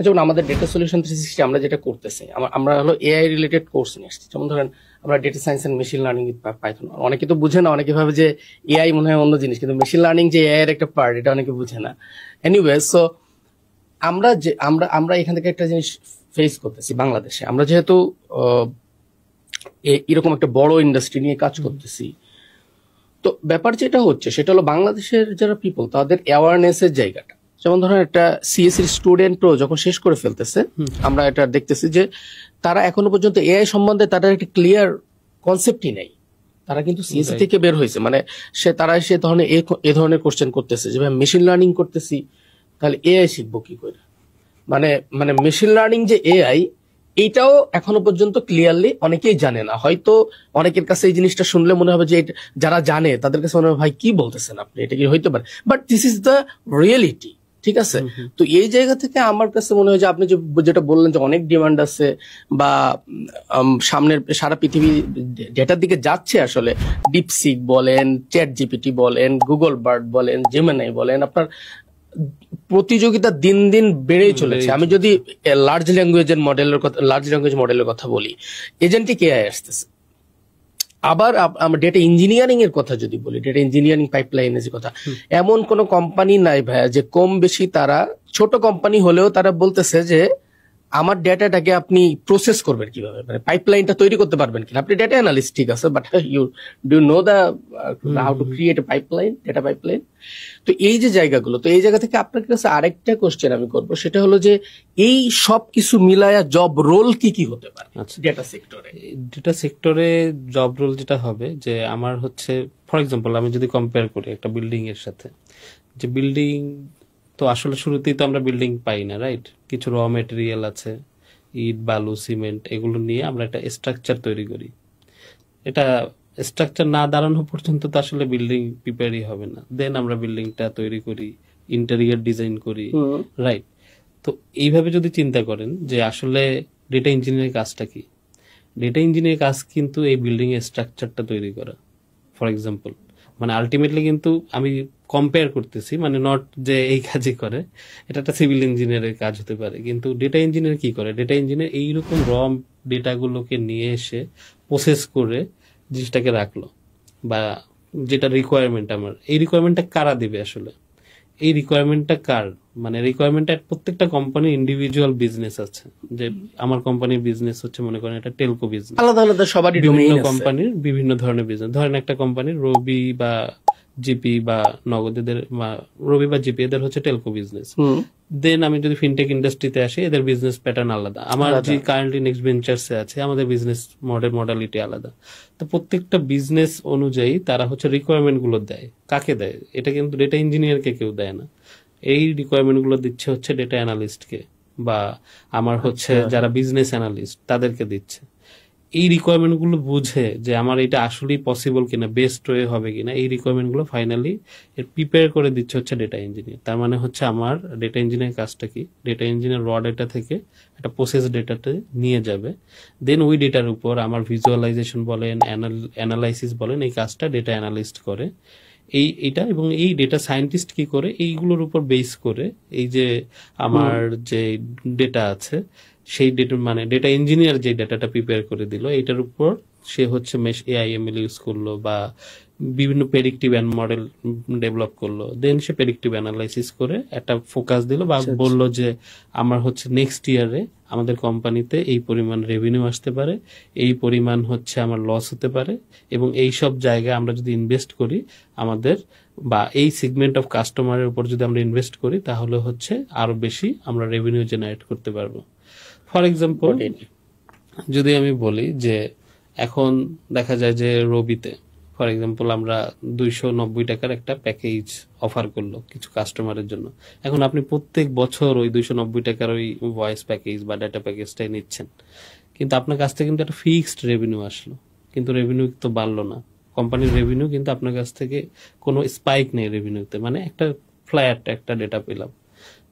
যেমন আমাদের data solution 360 আমরা যেটা করতেছি, আমরা হলো এআই রিলেটেড কোর্স নিয়ে আসছি। যেমন ধরেন আমরা data science and machine learning Python, অনেকে তো বুঝে না, অনেকে ভাবে যে এআই মনে হয় অন্য জিনিস, কিন্তু মেশিন লার্নিং যে এআই এর একটা পার্ট, এটা অনেকে বুঝে না। এনিওয়ে, সো আমরা এখান থেকে একটা জিনিস ফেস করতেছি বাংলাদেশে। আমরা যেহেতু এরকম একটা বড় ইন্ডাস্ট্রি নিয়ে কাজ করতেছি, তো ব্যাপার যেটা হচ্ছে সেটা হলো বাংলাদেশের যারা পিপল, তাদের অ্যাওয়ারনেস এর জায়গাটা। যেমন ধরেন একটা সিএসসি স্টুডেন্টও যখন শেষ করে ফেলতেছে, আমরা এটা দেখতেছি যে তারা এখনো পর্যন্ত এআই সম্বন্ধে তাদের একটা ক্লিয়ার কনসেপ্টই নেই। তারা কিন্তু সিএসসি থেকে বের হয়েছে, মানে তারা সে ধরনের এ ধরনের কোশ্চেন করতেছে যে মেশিন লার্নিং করতেছি, তাহলে এআই শিখবো কি করে। মানে মানে মেশিন লার্নিং যে এআই, এইটাও এখনো পর্যন্ত ক্লিয়ারলি অনেকেই জানে না। হয়তো অনেকের কাছে এই জিনিসটা শুনলে মনে হবে যে যারা জানে তাদের কাছে মনে হবে ভাই কি বলতেছেন আপনি, এটা কি হইতে পারে, but this is the reality. ঠিক আছে, তো এই জায়গা থেকে আমার কাছে মনে হয় যে আপনি যেটা বললেন যে অনেক ডিমান্ড আছে, বা সামনের সারা পৃথিবী ডেটার দিকে যাচ্ছে। আসলে ডিপসিক বলেন, চ্যাট জিপিটি বলেন, গুগল বার্ড বলেন, জেমিনাই বলেন, আপনার প্রতিযোগিতা দিন দিন বেড়েই চলেছে। আমি যদি লার্জ ল্যাঙ্গুয়েজ মডেলের কথা বলি, এজেন্টিক এআই আসতেছে। আবার আমরা ডেটা ইঞ্জিনিয়ারিং এর কথা যদি বলি, ডেটা ইঞ্জিনিয়ারিং পাইপলাইনের যে কথা, এমন কোন কোম্পানি নাই ভাইয়া যে কম বেশি, তারা ছোট কোম্পানি হলেও তারা বলতেছে যে আমার ডেটাটাকে আপনি প্রসেস করবেন কিভাবে, মানে পাইপলাইনটা তৈরি করতে পারবেন কিনা। আপনি ডেটা অ্যানালিস্ট, ঠিক আছে, but you do know the how to create a pipeline, data pipeline. তো এই যে জায়গাগুলো, তো এই জায়গা থেকে আপনার কাছে আরেকটা কোশ্চেন আমি করবো, সেটা হলো যে এই সব কিছু মিলায়া জব রোল কি কি হতে পারে ডেটা সেক্টরে? ডেটা সেক্টরে জব রোল যেটা হবে, যে আমার হচ্ছে ফর এক্সাম্পল আমি যদি কম্পেয়ার করি একটা বিল্ডিং এর সাথে, যে বিল্ডিং তো আসলে শুরুতেই তো আমরা বিল্ডিং পাই না, রাইট? কিছু র মেটেরিয়াল আছে, ইট, বালু, সিমেন্ট, এগুলো নিয়ে আমরা একটা স্ট্রাকচার তৈরি করি। এটা স্ট্রাকচার না দাঁড়ানো পর্যন্ত তো আসলে বিল্ডিং প্রিপেয়ারই হবে না। দেন আমরা বিল্ডিংটা তৈরি করি, ইন্টেরিয়র ডিজাইন করি, রাইট? তো এইভাবে যদি চিন্তা করেন যে আসলে ডেটা ইঞ্জিনিয়ারের কাজটা কি, ডেটা ইঞ্জিনিয়ারের কাজ কিন্তু এই বিল্ডিং এর স্ট্রাকচারটা তৈরি করা। ফর এক্সাম্পল, মানে আলটিমেটলি কিন্তু আমি কম্পেয়ার করতেছি, মানে নট যে এই কাজই করে, এটা একটা সিভিল ইঞ্জিনিয়ারের কাজ হতে পারে। কিন্তু ডেটা ইঞ্জিনিয়ার কি করে? ডেটা ইঞ্জিনিয়ার এইরকম র ডেটাগুলোকে নিয়ে এসে প্রসেস করে জিনিসটাকে রাখলো, বা যেটা রিকোয়ারমেন্ট আমার, এই রিকোয়ারমেন্টটা কারা দিবে আসলে, এই রিকোয়ারমেন্টটা কার, মানে রিকোয়ারমেন্টটা প্রত্যেকটা কোম্পানির ইন্ডিভিজুয়াল বিজনেস আছে। যে আমার কোম্পানির বিজনেস হচ্ছে, মনে করেন এটা টেলকো বিজনেস, আলাদা আলাদা সবারই বিভিন্ন কোম্পানির বিভিন্ন ধরনের বিজনেস। ধরেন একটা কোম্পানির রবি বা জিপি বা নগদেদের, রবি বা জিপি এদের হচ্ছে টেলকো বিজনেস। দেন আমি যদি ফিনটেক ইন্ডাস্ট্রিতে আসি, এদের বিজনেস প্যাটার্ন আলাদা। আমার যে কারেন্টলি নেক্সট ভেঞ্চার্সে আছে, আমাদের বিজনেস মডালিটি আলাদা। তো প্রত্যেকটা বিজনেস অনুযায়ী তারা হচ্ছে রিকোয়ারমেন্ট গুলো দেয়। কাকে দেয়? এটা কিন্তু ডেটা ইঞ্জিনিয়ারকে কেউ দেয় না। এই রিকোয়ারমেন্ট গুলো দিচ্ছে হচ্ছে ডেটা অ্যানালিস্টকে, বা আমার হচ্ছে যারা বিজনেস অ্যানালিস্ট তাদেরকে দিচ্ছে। এই রিকোয়ারমেন্ট গুলো বুঝে যে আমার এটা আসলেই পসিবল কিনা, বেস্ট ওয়ে হবে কিনা, এই রিকোয়ারমেন্ট গুলো ফাইনালি এর প্রিপেয়ার করে দিচ্ছে হচ্ছে ডেটা ইঞ্জিনিয়ার। তার মানে হচ্ছে আমার ডেটা ইঞ্জিনিয়ার কাজটা কি, ডেটা ইঞ্জিনিয়ার র ডেটা থেকে একটা প্রসেস ডেটাতে নিয়ে যাবে। দেন ওই ডেটার উপর আমার ভিজুয়ালাইজেশন বলেন, অ্যানালাইসিস বলেন, এই কাজটা ডেটা অ্যানালিস্ট করে। এইটা এবং এই ডেটা সায়েন্টিস্ট কি করে, এইগুলোর উপর বেস করে এই যে আমার যে ডেটা আছে, সেই ডেটা মানে ডেটা ইঞ্জিনিয়ার যে ডেটাটা প্রিপেয়ার করে দিল, এটার উপর সে হচ্ছে মেশ এআইএমএল ইউজ করলো, বা বিভিন্ন প্রেডিক্টিভ মডেল ডেভেলপ করলো। দেন সে প্রেডিক্টিভ অ্যানালাইসিস করে একটা ফোকাস দিল, বা বললো যে আমার হচ্ছে নেক্সট ইয়ারে আমাদের কোম্পানিতে এই পরিমাণ রেভিনিউ আসতে পারে, এই পরিমাণ হচ্ছে আমার লস হতে পারে, এবং এই সব জায়গায় আমরা যদি ইনভেস্ট করি আমাদের, বা এই সেগমেন্ট অফ কাস্টমারের উপর যদি আমরা ইনভেস্ট করি, তাহলে হচ্ছে আরো বেশি আমরা রেভিনিউ জেনারেট করতে পারবো। ফর এক্সাম্পল, যদি আমি বলি যে এখন দেখা যায় যে রবিতে ফর এক্সাম্পল আমরা 290 টাকার একটা প্যাকেজ অফার করলো কিছু কাস্টমারের জন্য। এখন আপনি প্রত্যেক বছর ওই 290 টাকার ওই ভয়েস প্যাকেজ বা ডাটা প্যাকেজটাই নিচ্ছেন, কিন্তু আপনার কাছ থেকে কিন্তু একটা ফিক্সড রেভিনিউ আসলো, কিন্তু রেভিনিউ তো বাড়লো না। কোম্পানির রেভিনিউ কিন্তু আপনার কাছ থেকে কোনো স্পাইক নেই রেভিনিউতে, মানে একটা ফ্ল্যাট একটা ডেটা পেলাম।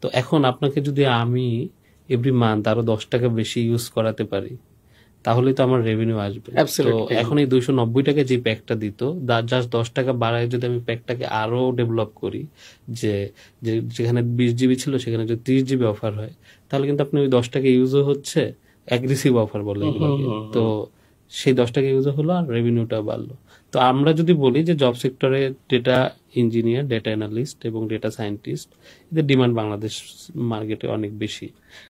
তো এখন আপনাকে যদি আমি এভরি মান্থ আরো 10 টাকা বেশি ইউজ করাতে পারি, তাহলে তো আমার রেভিনিউ আসবে। তো Absolutely. এখন এই 290 টাকা যে প্যাকটা দিত, জাস্ট 10 টাকা বাড়ায় যদি আমি প্যাকটাকে আরো ডেভেলপ করি, যে যেখানে 20 জিবি ছিল সেখানে যদি 30 জিবি অফার হয়, তাহলে কিন্তু আপনি ওই 10 টাকা ইউজও হচ্ছে, অ্যাগ্রেসিভ অফার বলে এগুলোকে। তো সেই 10 টাকা ইউজও হলো আর রেভিনিউটা বাড়লো। তো আমরা যদি বলি যে জব সেক্টরে ডেটা ইঞ্জিনিয়ার, ডেটা অ্যানালিস্ট এবং ডেটা সায়েন্টিস্ট, এদের ডিমান্ড বাংলাদেশ মার্কেটে অনেক বেশি।